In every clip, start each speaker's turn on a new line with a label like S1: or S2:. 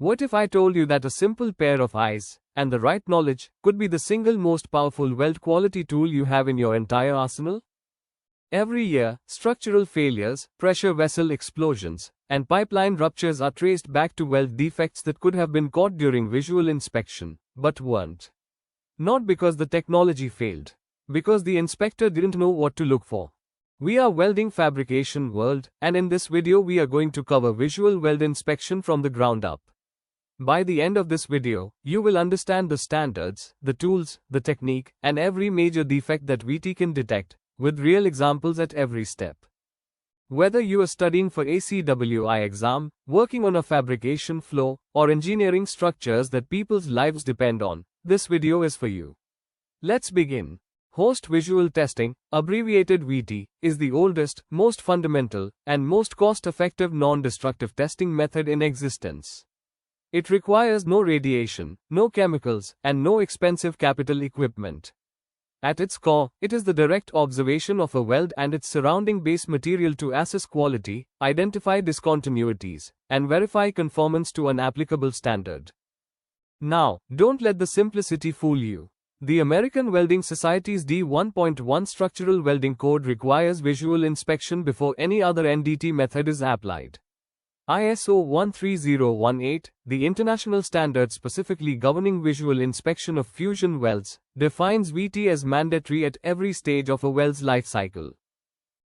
S1: What if I told you that a simple pair of eyes, and the right knowledge, could be the single most powerful weld quality tool you have in your entire arsenal? Every year, structural failures, pressure vessel explosions, and pipeline ruptures are traced back to weld defects that could have been caught during visual inspection, but weren't. Not because the technology failed. Because the inspector didn't know what to look for. We are Welding Fabrication World, and in this video we are going to cover Visual Weld Inspection from the ground up. By the end of this video, you will understand the standards, the tools, the technique, and every major defect that VT can detect, with real examples at every step. Whether you are studying for ACWI exam, working on a fabrication floor, or engineering structures that people's lives depend on, this video is for you. Let's begin. Host visual testing, abbreviated VT, is the oldest, most fundamental, and most cost-effective non-destructive testing method in existence. It requires no radiation, no chemicals, and no expensive capital equipment. At its core, it is the direct observation of a weld and its surrounding base material to assess quality, identify discontinuities, and verify conformance to an applicable standard. Now, don't let the simplicity fool you. The American Welding Society's D1.1 structural welding code requires visual inspection before any other NDT method is applied. ISO 13018, the international standard specifically governing visual inspection of fusion welds, defines VT as mandatory at every stage of a weld's life cycle.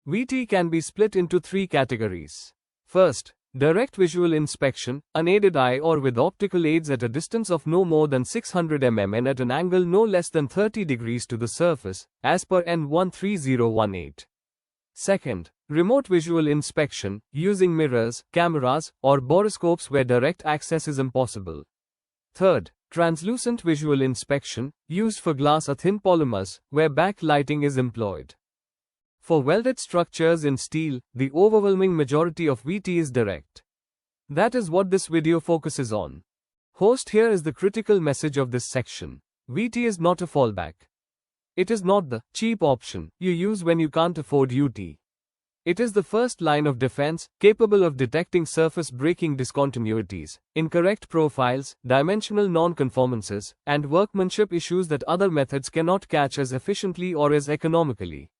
S1: VT can be split into three categories. First, direct visual inspection, unaided eye or with optical aids at a distance of no more than 600 mm and at an angle no less than 30 degrees to the surface, as per N13018. Second, remote visual inspection, using mirrors, cameras, or borescopes where direct access is impossible. Third, translucent visual inspection, used for glass or thin polymers, where backlighting is employed. For welded structures in steel, the overwhelming majority of VT is direct. That is what this video focuses on. Host, here is the critical message of this section. VT is not a fallback. It is not the cheap option you use when you can't afford UT. It is the first line of defense, capable of detecting surface breaking discontinuities, incorrect profiles, dimensional non-conformances, and workmanship issues that other methods cannot catch as efficiently or as economically.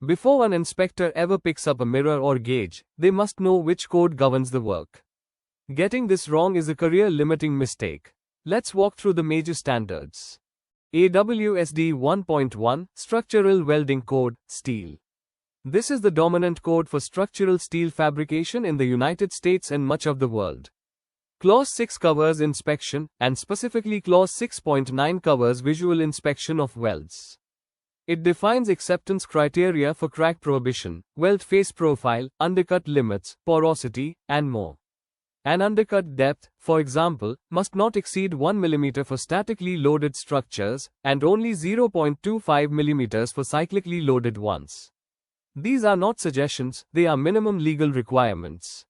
S1: Before an inspector ever picks up a mirror or gauge, they must know which code governs the work. Getting this wrong is a career-limiting mistake. Let's walk through the major standards. AWS D1.1, Structural Welding Code, Steel. This is the dominant code for structural steel fabrication in the United States and much of the world. Clause 6 covers inspection, and specifically Clause 6.9 covers visual inspection of welds. It defines acceptance criteria for crack prohibition, weld face profile, undercut limits, porosity, and more. An undercut depth, for example, must not exceed 1 mm for statically loaded structures, and only 0.25 mm for cyclically loaded ones. These are not suggestions, they are minimum legal requirements.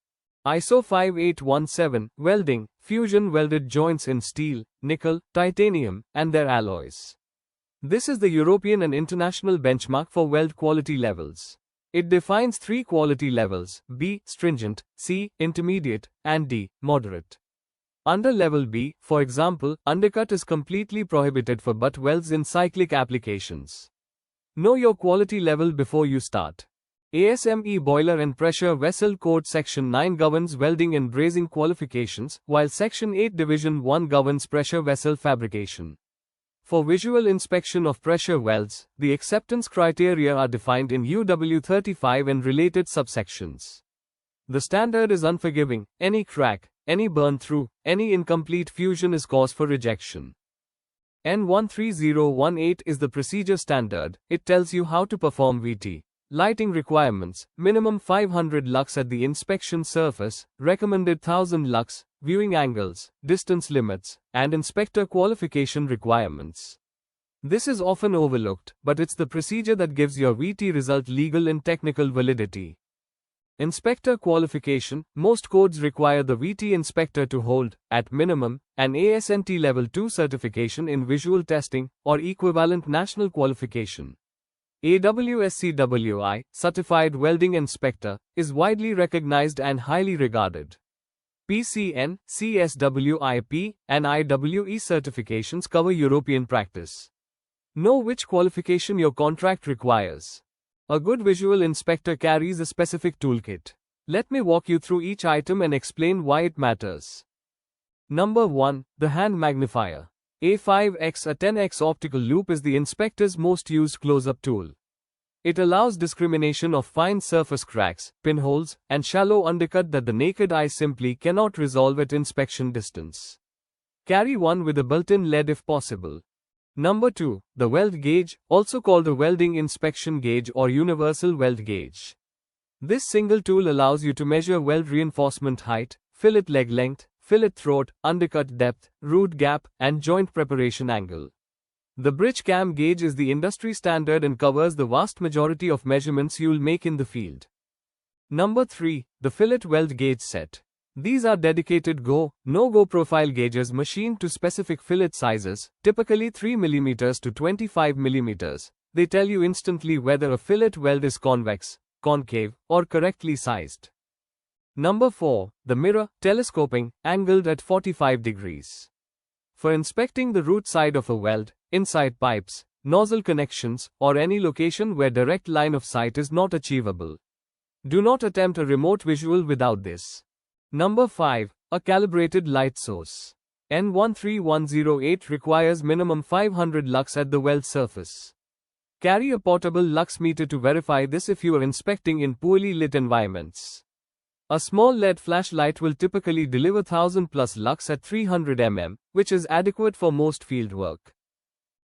S1: ISO 5817, welding, fusion welded joints in steel, nickel, titanium, and their alloys. This is the European and international benchmark for weld quality levels. It defines three quality levels: B, stringent, C, intermediate, and D, moderate. Under level B, for example, undercut is completely prohibited for butt welds in cyclic applications. Know your quality level before you start. ASME Boiler and Pressure Vessel Code Section 9 governs welding and brazing qualifications, while Section 8 Division 1 governs pressure vessel fabrication. For visual inspection of pressure welds, the acceptance criteria are defined in UW 35 and related subsections. The standard is unforgiving. Any crack, any burn-through, any incomplete fusion is cause for rejection. N13018 is the procedure standard. It tells you how to perform VT. Lighting requirements: minimum 500 lux at the inspection surface, recommended 1000 lux, viewing angles, distance limits, and inspector qualification requirements. This is often overlooked, but it's the procedure that gives your VT result legal and technical validity. Inspector qualification: most codes require the VT inspector to hold, at minimum, an ASNT Level 2 certification in visual testing, or equivalent national qualification. AWSCWI, Certified Welding Inspector, is widely recognized and highly regarded. PCN, CSWIP, and IWE certifications cover European practice. Know which qualification your contract requires. A good visual inspector carries a specific toolkit. Let me walk you through each item and explain why it matters. Number 1. The hand magnifier. A5x a 10x optical loop is the inspector's most used close-up tool. It allows discrimination of fine surface cracks, pinholes, and shallow undercut that the naked eye simply cannot resolve at inspection distance. Carry one with a built-in lead if possible. Number 2. The weld gauge, also called a welding inspection gauge or universal weld gauge. This single tool allows you to measure weld reinforcement height, fillet leg length, fillet throat, undercut depth, root gap, and joint preparation angle. The bridge cam gauge is the industry standard and covers the vast majority of measurements you'll make in the field. Number 3. The fillet weld gauge set. These are dedicated go, no-go profile gauges machined to specific fillet sizes, typically 3 mm to 25 mm. They tell you instantly whether a fillet weld is convex, concave, or correctly sized. Number 4. The mirror, telescoping, angled at 45 degrees. For inspecting the root side of a weld, inside pipes, nozzle connections, or any location where direct line of sight is not achievable. Do not attempt a remote visual without this. Number 5. A calibrated light source. N13108 requires minimum 500 lux at the weld surface. Carry a portable lux meter to verify this if you are inspecting in poorly lit environments. A small LED flashlight will typically deliver 1000 plus lux at 300 mm, which is adequate for most field work.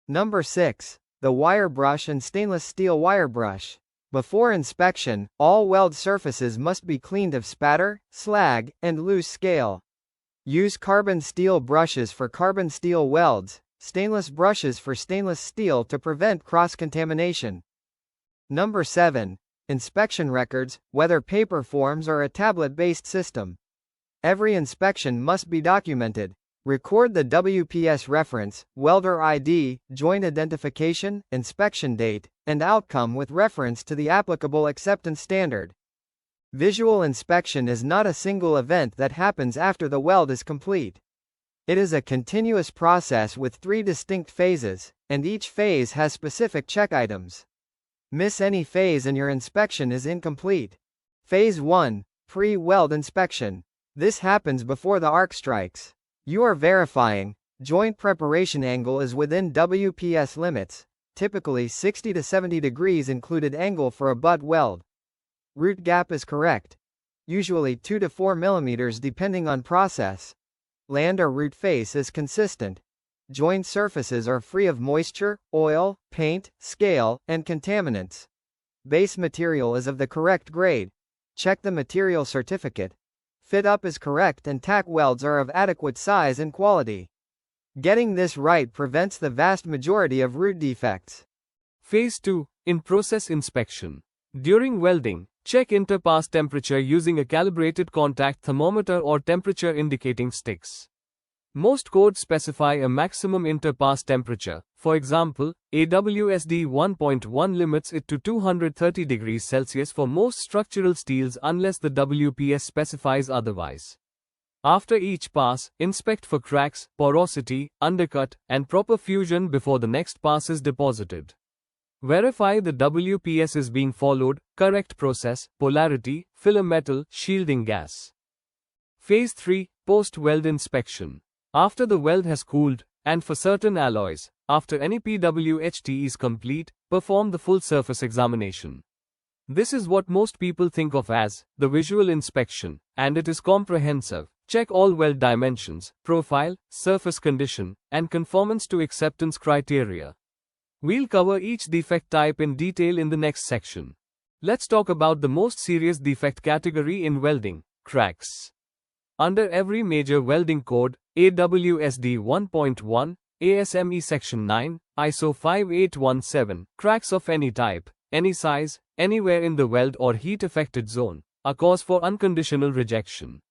S2: Number 6. The wire brush and stainless steel wire brush. Before inspection, all weld surfaces must be cleaned of spatter, slag, and loose scale. Use carbon steel brushes for carbon steel welds, stainless brushes for stainless steel to prevent cross-contamination. Number 7. Inspection records, whether paper forms or a tablet-based system. Every inspection must be documented. Record the WPS reference, welder ID, joint identification, inspection date, and outcome with reference to the applicable acceptance standard. Visual inspection is not a single event that happens after the weld is complete. It is a continuous process with 3 distinct phases, and each phase has specific check items. Miss any phase and your inspection is incomplete. Phase 1. Pre-weld inspection. This happens before the arc strikes. You are verifying joint preparation angle is within WPS limits, typically 60 to 70 degrees included angle for a butt weld. Root gap is correct, usually 2 to 4 mm depending on process. Land or root face is consistent. Joint surfaces are free of moisture, oil, paint, scale, and contaminants. Base material is of the correct grade. Check the material certificate. Fit up is correct and tack welds are of adequate size and quality. Getting this right prevents the vast majority of root defects.
S1: Phase 2. In-process inspection. During welding, check interpass temperature using a calibrated contact thermometer or temperature indicating sticks. Most codes specify a maximum interpass temperature. For example, AWS D1.1 limits it to 230 degrees Celsius for most structural steels unless the WPS specifies otherwise. After each pass, inspect for cracks, porosity, undercut, and proper fusion before the next pass is deposited. Verify the WPS is being followed, correct process, polarity, filler metal, shielding gas. Phase 3. Post-weld inspection. After the weld has cooled, and for certain alloys, after any PWHT is complete, perform the full surface examination. This is what most people think of as the visual inspection, and it is comprehensive. Check all weld dimensions, profile, surface condition, and conformance to acceptance criteria. We'll cover each defect type in detail in the next section. Let's talk about the most serious defect category in welding: cracks. Under every major welding code, AWS D1.1, ASME Section 9, ISO 5817, cracks of any type, any size, anywhere in the weld or heat-affected zone, are cause for unconditional rejection.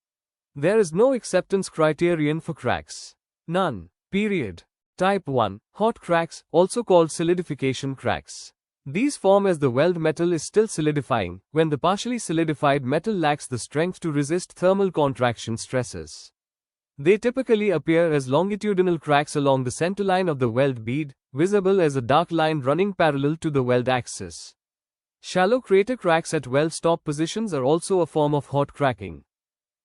S1: There is no acceptance criterion for cracks. None. Period. Type 1. Hot cracks, also called solidification cracks. These form as the weld metal is still solidifying, when the partially solidified metal lacks the strength to resist thermal contraction stresses. They typically appear as longitudinal cracks along the centerline of the weld bead, visible as a dark line running parallel to the weld axis. Shallow crater cracks at weld stop positions are also a form of hot cracking,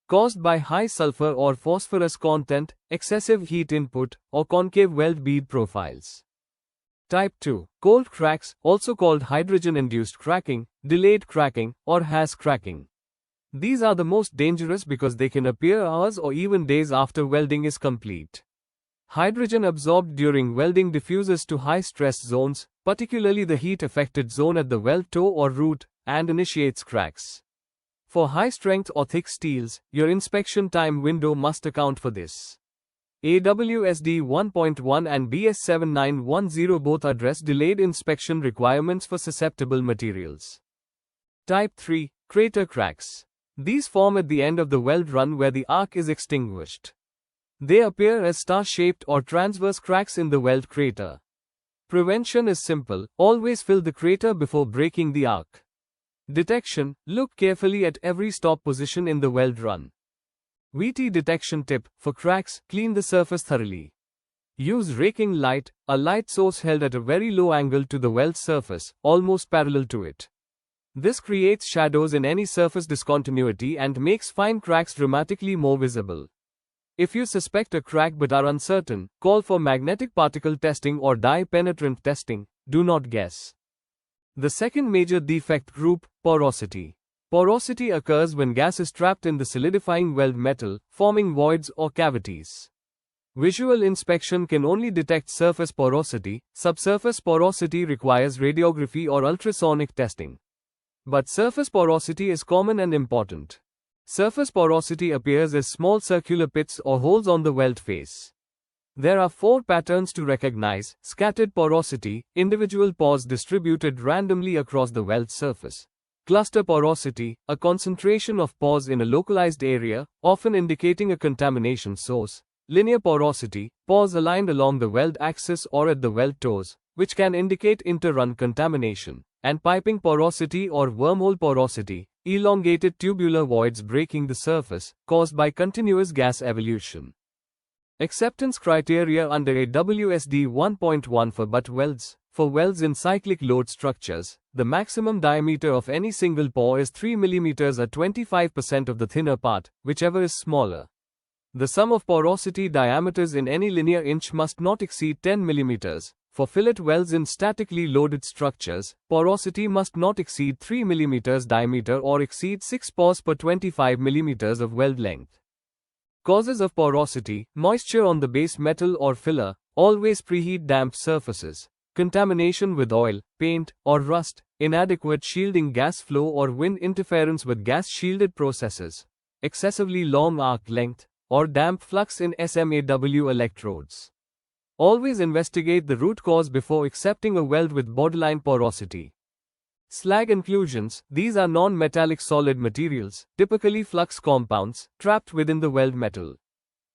S1: caused by high sulfur or phosphorus content, excessive heat input, or concave weld bead profiles. Type 2. Cold cracks, also called hydrogen-induced cracking, delayed cracking, or has cracking. These are the most dangerous because they can appear hours or even days after welding is complete. Hydrogen absorbed during welding diffuses to high-stress zones, particularly the heat-affected zone at the weld toe or root, and initiates cracks. For high-strength or thick steels, your inspection time window must account for this. AWS D1.1 and BS 7910 both address delayed inspection requirements for susceptible materials. Type 3. Crater cracks. These form at the end of the weld run where the arc is extinguished. They appear as star-shaped or transverse cracks in the weld crater. Prevention is simple: always fill the crater before breaking the arc. Detection: look carefully at every stop position in the weld run. VT detection tip: for cracks, clean the surface thoroughly. Use raking light, a light source held at a very low angle to the weld surface, almost parallel to it. This creates shadows in any surface discontinuity and makes fine cracks dramatically more visible. If you suspect a crack but are uncertain, call for magnetic particle testing or dye penetrant testing. Do not guess. The second major defect group: porosity. Porosity occurs when gas is trapped in the solidifying weld metal, forming voids or cavities. Visual inspection can only detect surface porosity. Subsurface porosity requires radiography or ultrasonic testing. But surface porosity is common and important. Surface porosity appears as small circular pits or holes on the weld face. There are 4 patterns to recognize: scattered porosity, individual pores distributed randomly across the weld surface; cluster porosity, a concentration of pores in a localized area, often indicating a contamination source; linear porosity, pores aligned along the weld axis or at the weld toes, which can indicate inter-run contamination; and piping porosity or wormhole porosity, elongated tubular voids breaking the surface, caused by continuous gas evolution. Acceptance criteria under AWS D1.1 for butt welds. For welds in cyclic load structures, the maximum diameter of any single pore is 3 mm at 25% of the thinner part, whichever is smaller. The sum of porosity diameters in any linear inch must not exceed 10 mm. For fillet welds in statically loaded structures, porosity must not exceed 3 mm diameter or exceed 6 pores per 25 mm of weld length. Causes of porosity: moisture on the base metal or filler, always preheat damp surfaces, contamination with oil, paint, or rust, inadequate shielding gas flow or wind interference with gas-shielded processes, excessively long arc length, or damp flux in SMAW electrodes. Always investigate the root cause before accepting a weld with borderline porosity. Slag inclusions: these are non-metallic solid materials, typically flux compounds, trapped within the weld metal.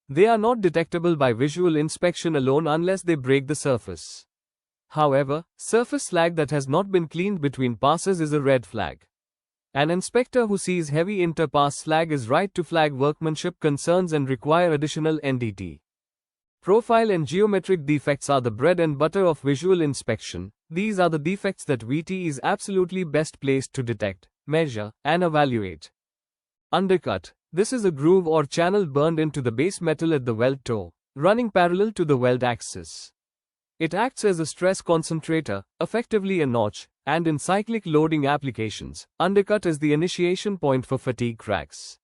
S1: They are not detectable by visual inspection alone unless they break the surface. However, surface slag that has not been cleaned between passes is a red flag. An inspector who sees heavy inter-pass slag is right to flag workmanship concerns and require additional NDT. Profile and geometric defects are the bread and butter of visual inspection. These are the defects that VT is absolutely best placed to detect, measure, and evaluate. Undercut: this is a groove or channel burned into the base metal at the weld toe, running parallel to the weld axis. It acts as a stress concentrator, effectively a notch, and in cyclic loading applications, undercut is the initiation point for fatigue cracks.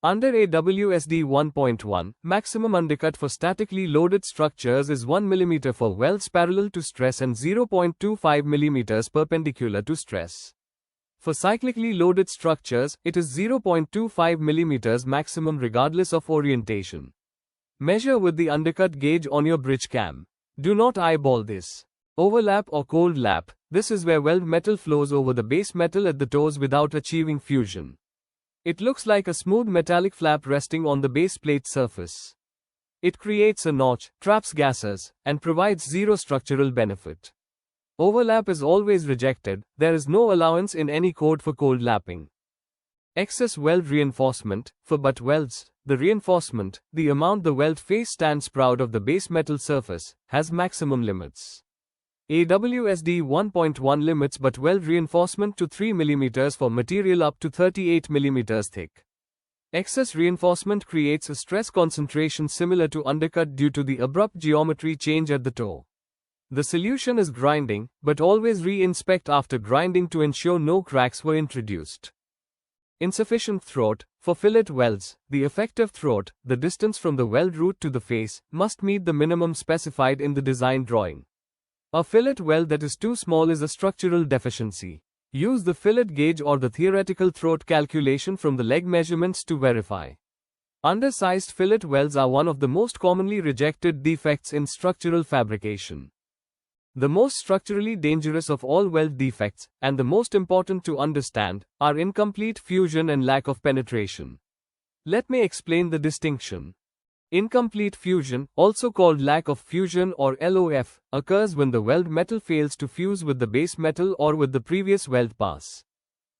S1: Under AWS D1.1, maximum undercut for statically loaded structures is 1 mm for welds parallel to stress and 0.25 mm perpendicular to stress. For cyclically loaded structures, it is 0.25 mm maximum regardless of orientation. Measure with the undercut gauge on your bridge cam. Do not eyeball this. Overlap or cold lap: this is where weld metal flows over the base metal at the toes without achieving fusion. It looks like a smooth metallic flap resting on the base plate surface. It creates a notch, traps gases, and provides zero structural benefit. Overlap is always rejected, there is no allowance in any code for cold lapping. Excess weld reinforcement, for butt welds, the reinforcement, the amount the weld face stands proud of the base metal surface, has maximum limits. AWS D1.1 limits butt weld reinforcement to 3 mm for material up to 38 mm thick. Excess reinforcement creates a stress concentration similar to undercut due to the abrupt geometry change at the toe. The solution is grinding, but always re-inspect after grinding to ensure no cracks were introduced. Insufficient throat, for fillet welds, the effective throat, the distance from the weld root to the face, must meet the minimum specified in the design drawing. A fillet weld that is too small is a structural deficiency. Use the fillet gauge or the theoretical throat calculation from the leg measurements to verify. Undersized fillet welds are one of the most commonly rejected defects in structural fabrication. The most structurally dangerous of all weld defects, and the most important to understand, are incomplete fusion and lack of penetration. Let me explain the distinction. Incomplete fusion, also called lack of fusion or LOF, occurs when the weld metal fails to fuse with the base metal or with the previous weld pass.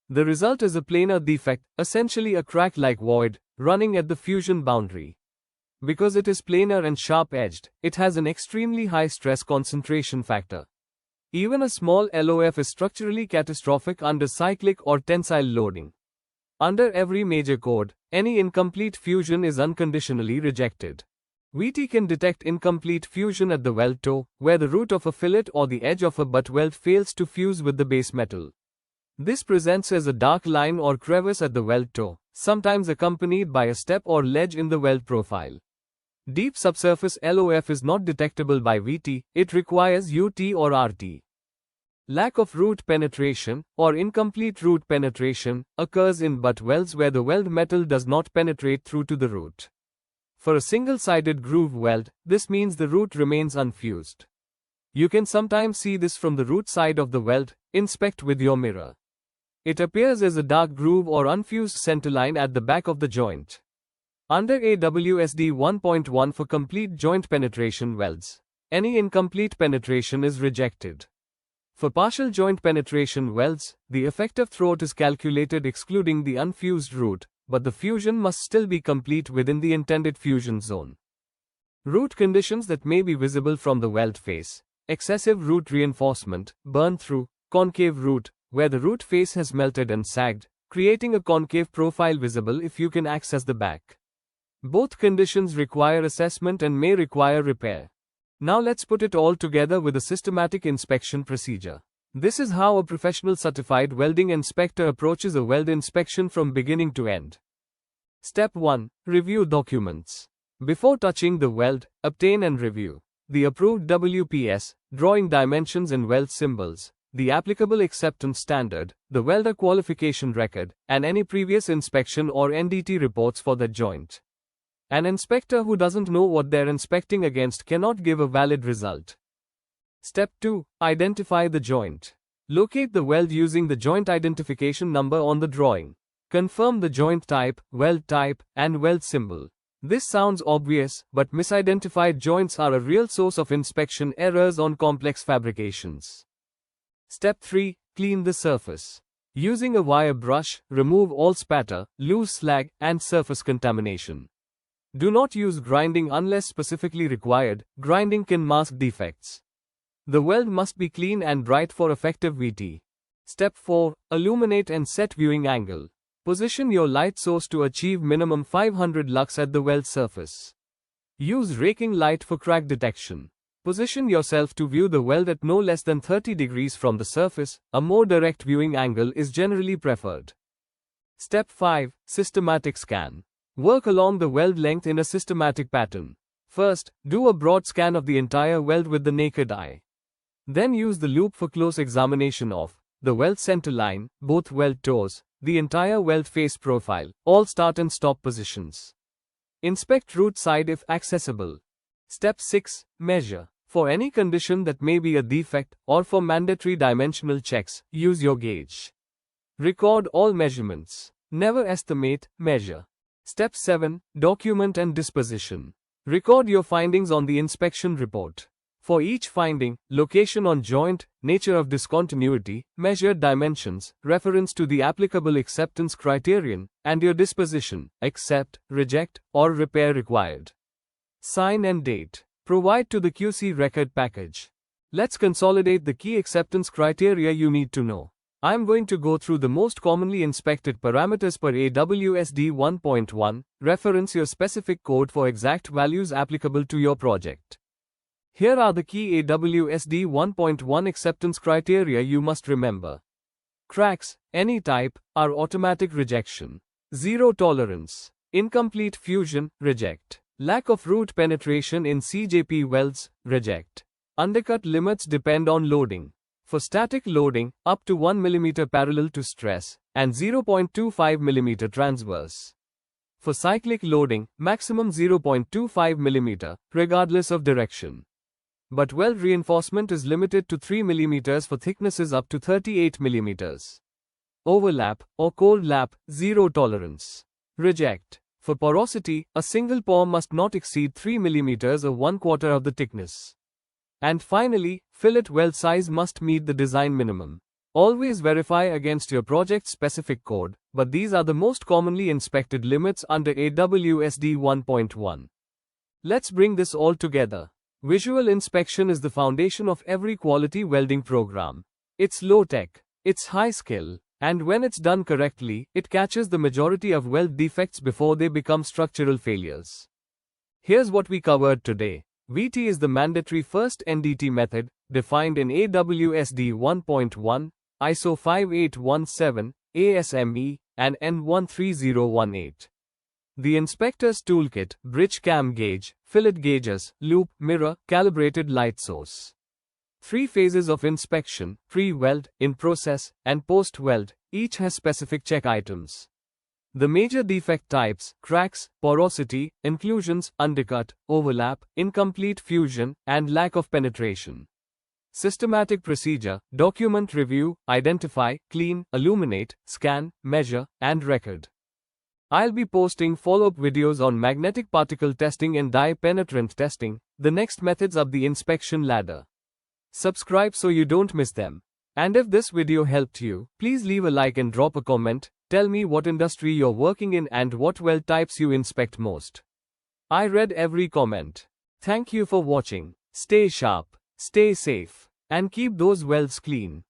S1: The result is a planar defect, essentially a crack-like void, running at the fusion boundary. Because it is planar and sharp-edged, it has an extremely high stress concentration factor. Even a small LOF is structurally catastrophic under cyclic or tensile loading. Under every major code, any incomplete fusion is unconditionally rejected. VT can detect incomplete fusion at the weld toe, where the root of a fillet or the edge of a butt weld fails to fuse with the base metal. This presents as a dark line or crevice at the weld toe, sometimes accompanied by a step or ledge in the weld profile. Deep subsurface LOF is not detectable by VT, it requires UT or RT. Lack of root penetration, or incomplete root penetration, occurs in butt welds where the weld metal does not penetrate through to the root. For a single-sided groove weld, this means the root remains unfused. You can sometimes see this from the root side of the weld. Inspect with your mirror. It appears as a dark groove or unfused centerline at the back of the joint. Under AWS D1.1 for complete joint penetration welds, any incomplete penetration is rejected. For partial joint penetration welds, the effective throat is calculated excluding the unfused root, but the fusion must still be complete within the intended fusion zone. Root conditions that may be visible from the weld face: excessive root reinforcement, burn-through, concave root, where the root face has melted and sagged, creating a concave profile visible if you can access the back. Both conditions require assessment and may require repair. Now let's put it all together with a systematic inspection procedure. This is how a professional certified welding inspector approaches a weld inspection from beginning to end. Step 1. Review documents. Before touching the weld, obtain and review the approved WPS, drawing dimensions and weld symbols, the applicable acceptance standard, the welder qualification record, and any previous inspection or NDT reports for that joint. An inspector who doesn't know what they're inspecting against cannot give a valid result. Step 2. Identify the joint. Locate the weld using the joint identification number on the drawing. Confirm the joint type, and weld symbol. This sounds obvious, but misidentified joints are a real source of inspection errors on complex fabrications. Step 3. Clean the surface. Using a wire brush, remove all spatter, loose slag, and surface contamination. Do not use grinding unless specifically required. Grinding can mask defects. The weld must be clean and bright for effective VT. Step 4. Illuminate and set viewing angle. Position your light source to achieve minimum 500 lux at the weld surface. Use raking light for crack detection. Position yourself to view the weld at no less than 30 degrees from the surface. A more direct viewing angle is generally preferred. Step 5. Systematic scan. Work along the weld length in a systematic pattern. First, do a broad scan of the entire weld with the naked eye. Then use the loupe for close examination of the weld center line, both weld toes, the entire weld face profile, all start and stop positions. Inspect root side if accessible. Step 6. Measure. For any condition that may be a defect, or for mandatory dimensional checks, use your gauge. Record all measurements. Never estimate, measure. Step 7. Document and disposition. Record your findings on the inspection report. For each finding, location on joint, nature of discontinuity, measured dimensions, reference to the applicable acceptance criterion, and your disposition, accept, reject, or repair required. Sign and date. Provide to the QC record package. Let's consolidate the key acceptance criteria you need to know. I'm going to go through the most commonly inspected parameters per AWS D1.1, reference your specific code for exact values applicable to your project. Here are the key AWS D1.1 acceptance criteria you must remember. Cracks, any type, are automatic rejection. Zero tolerance. Incomplete fusion, reject. Lack of root penetration in CJP welds, reject. Undercut limits depend on loading. For static loading, up to 1 mm parallel to stress, and 0.25 mm transverse. For cyclic loading, maximum 0.25 mm, regardless of direction. But weld reinforcement is limited to 3 mm for thicknesses up to 38 mm. Overlap, or cold lap, zero tolerance. Reject. For porosity, a single pore must not exceed 3 mm or 1/4 of the thickness. And finally, fillet weld size must meet the design minimum. Always verify against your project's specific code, but these are the most commonly inspected limits under AWS D1.1. Let's bring this all together. Visual inspection is the foundation of every quality welding program. It's low-tech, it's high-skill, and when it's done correctly, it catches the majority of weld defects before they become structural failures. Here's what we covered today. VT is the mandatory first NDT method, defined in AWS D1.1, ISO 5817, ASME, and N13018. The inspector's toolkit, bridge cam gauge, fillet gauges, loop, mirror, calibrated light source. 3 phases of inspection, pre-weld, in-process, and post-weld, each has specific check items. The major defect types, cracks, porosity, inclusions, undercut, overlap, incomplete fusion, and lack of penetration. Systematic procedure, document review, identify, clean, illuminate, scan, measure, and record. I'll be posting follow-up videos on magnetic particle testing and dye penetrant testing, the next methods up the inspection ladder. Subscribe so you don't miss them. And if this video helped you, please leave a like and drop a comment. Tell me what industry you're working in and what weld types you inspect most. I read every comment. Thank you for watching. Stay sharp, stay safe, and keep those welds clean.